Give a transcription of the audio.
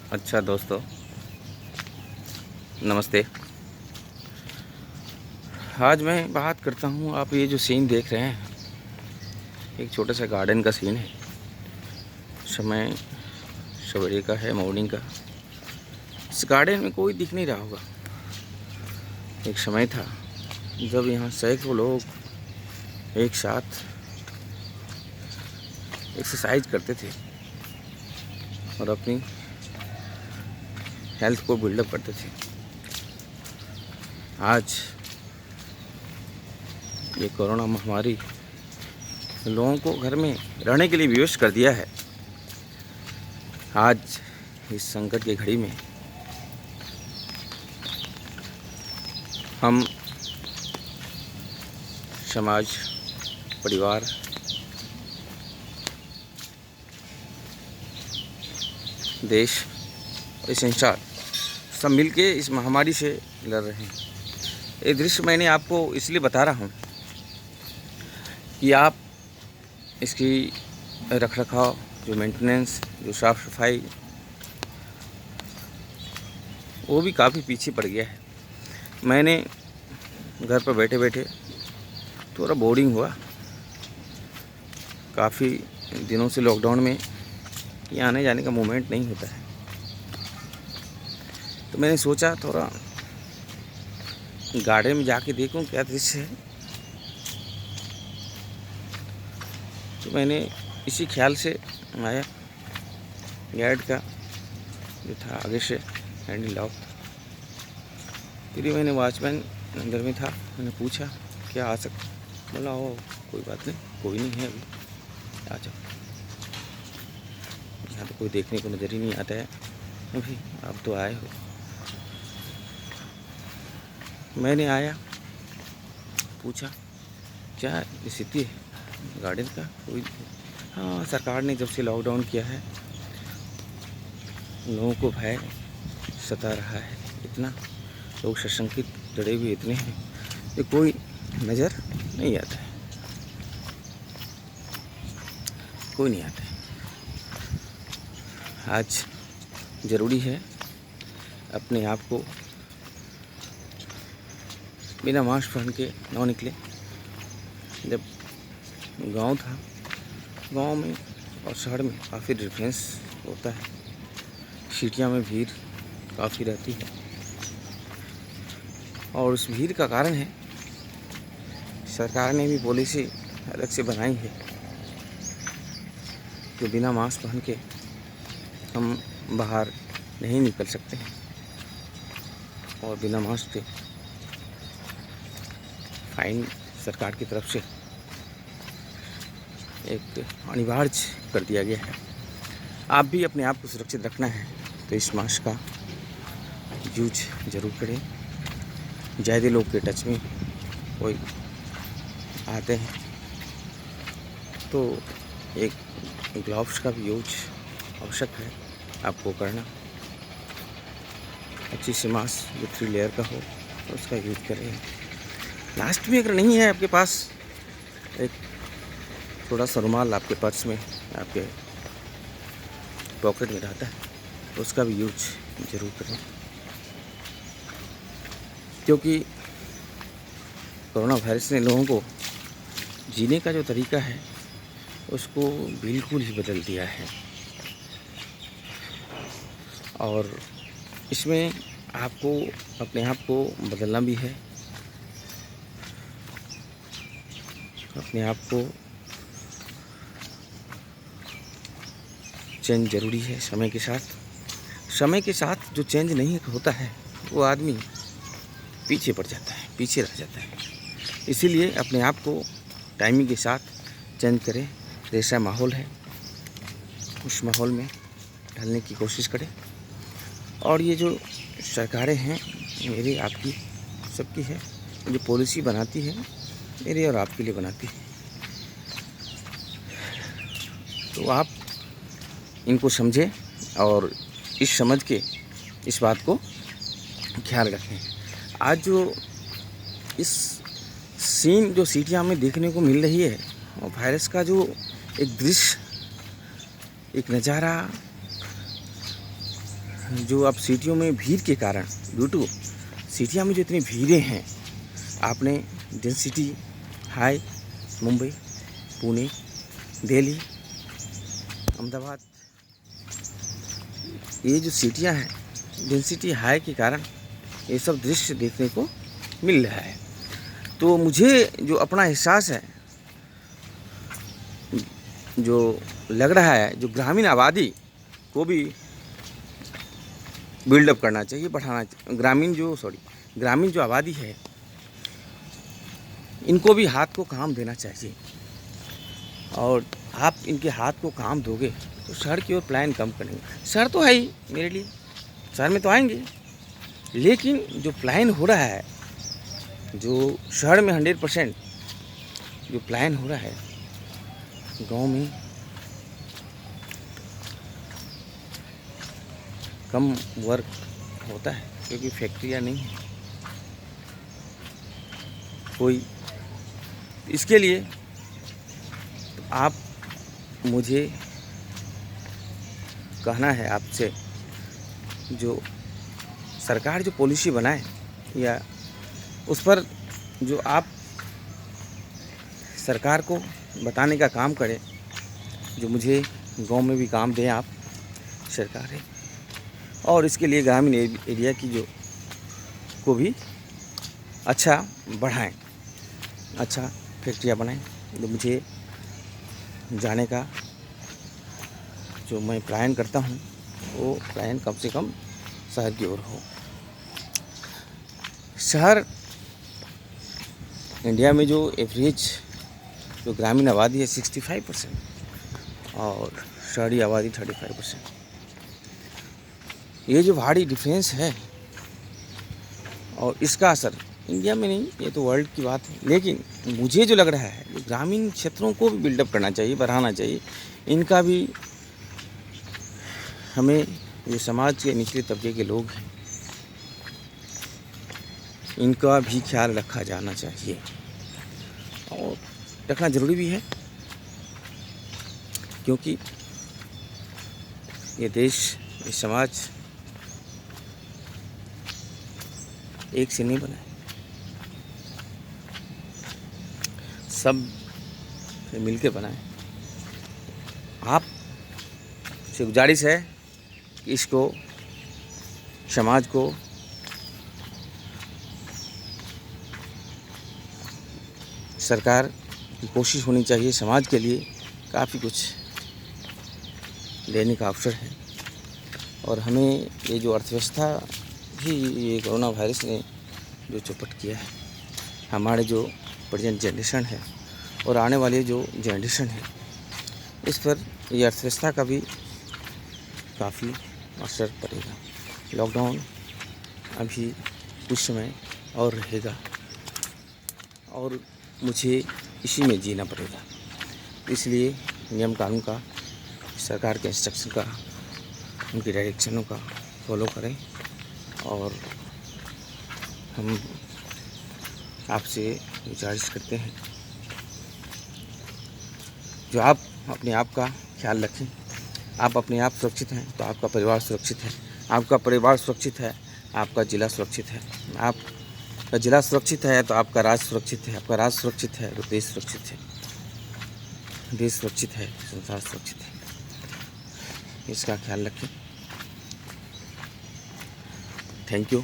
अच्छा दोस्तों, नमस्ते। आज मैं बात करता हूँ, आप ये जो सीन देख रहे हैं, एक छोटा सा गार्डन का सीन है। समय सवेरे का है, मॉर्निंग का। इस गार्डन में कोई दिख नहीं रहा होगा। एक समय था जब यहाँ सैकड़ों लोग एक साथ एक्सरसाइज करते थे और अपनी हेल्थ को बिल्डअप करते थे। आज ये कोरोना महामारी लोगों को घर में रहने के लिए विवश कर दिया है। आज इस संकट की घड़ी में हम समाज, परिवार, देश और संसार सब मिलके इस महामारी से लड़ रहे हैं। ये दृश्य मैंने आपको इसलिए बता रहा हूँ कि आप इसकी रखरखाव, जो मेंटेनेंस, जो साफ़ सफाई, वो भी काफ़ी पीछे पड़ गया है। मैंने घर पर बैठे बैठे थोड़ा बोरिंग हुआ। काफ़ी दिनों से लॉकडाउन में ये आने जाने का मूवमेंट नहीं होता है, तो मैंने सोचा थोड़ा गार्डन में जाके देखूं क्या दृश्य है। तो मैंने इसी ख्याल से आया। गार्ड का जो था आगे से हैंडल लॉक, फिर मैंने वॉचमैन अंदर में था, मैंने पूछा क्या आ सकता। बोला ओ कोई बात नहीं, कोई नहीं है अभी, आ जाओ। यहाँ तो कोई देखने को नज़र ही नहीं आता है। अभी आप तो आए हो। मैंने आया, पूछा क्या स्थिति है गार्डन का। कोई हाँ, सरकार ने जब से लॉकडाउन किया है लोगों को भय सता रहा है इतना, लोग सशंकित डरे हुए इतने हैं कि कोई नज़र नहीं आता है, कोई नहीं आता है। आज ज़रूरी है अपने आप को बिना मास्क पहन के ना निकले। जब गांव था, गांव में और शहर में काफ़ी डिफरेंस होता है। सिटियों में भीड़ काफ़ी रहती है और उस भीड़ का कारण है सरकार ने भी पॉलिसी अलग से बनाई है कि बिना मास्क पहन के हम बाहर नहीं निकल सकते हैं और बिना मास्क के फाइन सरकार की तरफ से एक अनिवार्य कर दिया गया है। आप भी अपने आप को सुरक्षित रखना है तो इस मास्क का यूज ज़रूर करें। ज़्यादा लोग के टच में कोई आते हैं तो एक ग्लव्स का भी यूज आवश्यक है आपको करना। अच्छी सी मास्क जो 3 लेयर का हो तो उसका यूज करें। लास्ट में अगर नहीं है आपके पास, एक थोड़ा सा रुमाल आपके पर्स में, आपके पॉकेट में रहता है, तो उसका भी यूज ज़रूर करें, क्योंकि कोरोना वायरस ने लोगों को जीने का जो तरीका है उसको बिल्कुल ही बदल दिया है। और इसमें आपको अपने आप को बदलना भी है, अपने आप को चेंज ज़रूरी है समय के साथ। समय के साथ जो चेंज नहीं होता है वो आदमी पीछे पड़ जाता है, पीछे रह जाता है। इसीलिए अपने आप को टाइमिंग के साथ चेंज करें। जैसा माहौल है उस माहौल में ढलने की कोशिश करें। और ये जो सरकारें हैं, मेरी आपकी सबकी है, जो पॉलिसी बनाती है मेरे और आपके लिए बनाती है, तो आप इनको समझें और इस समझ के इस बात को ख्याल रखें। आज जो इस सीन जो सिटियाँ में देखने को मिल रही है, और वायरस का जो एक दृश्य, एक नज़ारा जो अब सिटियों में भीड़ के कारण, ड्यू टू सिटियों में जो इतनी भीड़ें हैं, आपने डेंसिटी हाई, मुंबई, पुणे, दिल्ली, अहमदाबाद, ये जो सिटियां हैं डेंसिटी हाई के कारण ये सब दृश्य देखने को मिल रहा है। तो मुझे जो अपना एहसास है, जो लग रहा है, जो ग्रामीण आबादी को भी बिल्डअप करना चाहिए, बढ़ाना चाहिए। ग्रामीण जो आबादी है, इनको भी हाथ को काम देना चाहिए। और आप इनके हाथ को काम दोगे तो शहर की ओर प्लान कम करेंगे। शहर तो है ही मेरे लिए, शहर में तो आएंगे, लेकिन जो प्लान हो रहा है, जो शहर में 100% जो प्लान हो रहा है, गांव में कम वर्क होता है क्योंकि फैक्ट्रियां नहीं है कोई। इसके लिए तो आप, मुझे कहना है आपसे, जो सरकार जो पॉलिसी बनाए या उस पर जो आप सरकार को बताने का काम करें, जो मुझे गांव में भी काम दें आप सरकार है। और इसके लिए ग्रामीण एरिया की जो को भी अच्छा बढ़ाएं, अच्छा फैक्ट्रियाँ बनाएं। तो मुझे जाने का जो मैं प्लान करता हूँ, वो प्लान कम से कम शहर की ओर हो। शहर इंडिया में जो एवरेज जो ग्रामीण आबादी है 65% और शहरी आबादी 35%। ये जो भारी डिफरेंस है और इसका असर इंडिया में नहीं, ये तो वर्ल्ड की बात है। लेकिन मुझे जो लग रहा है, जो ग्रामीण क्षेत्रों को भी बिल्डअप करना चाहिए, बढ़ाना चाहिए। इनका भी, हमें जो समाज के निचले तबके के लोग हैं, इनका भी ख्याल रखा जाना चाहिए और रखना ज़रूरी भी है, क्योंकि ये देश, ये समाज एक से नहीं बना है, सब से मिलके बना है। आप से गुजारिश है कि इसको, समाज को सरकार की कोशिश होनी चाहिए, समाज के लिए काफ़ी कुछ लेने का अवसर है। और हमें ये जो अर्थव्यवस्था भी, ये कोरोना वायरस ने जो चौपट किया है, हमारे जो प्रेजेंट जनरेशन है और आने वाले जो जनरेशन है, इस पर ये अर्थव्यवस्था का भी काफ़ी असर पड़ेगा। लॉकडाउन अभी कुछ समय और रहेगा और मुझे इसी में जीना पड़ेगा। इसलिए नियम कानून का, सरकार के इंस्ट्रक्शन का, उनकी डायरेक्शनों का फॉलो करें। और हम आपसे गुजारिश करते हैं, जो आप अपने आप का ख्याल रखें। आप अपने आप सुरक्षित हैं तो आपका परिवार सुरक्षित है, आपका परिवार सुरक्षित है, आपका ज़िला सुरक्षित है, आपका ज़िला सुरक्षित है तो आपका राज्य सुरक्षित है, आपका राज्य सुरक्षित है तो देश सुरक्षित है, देश सुरक्षित है तो संसार सुरक्षित है। इसका ख्याल रखें। Thank you.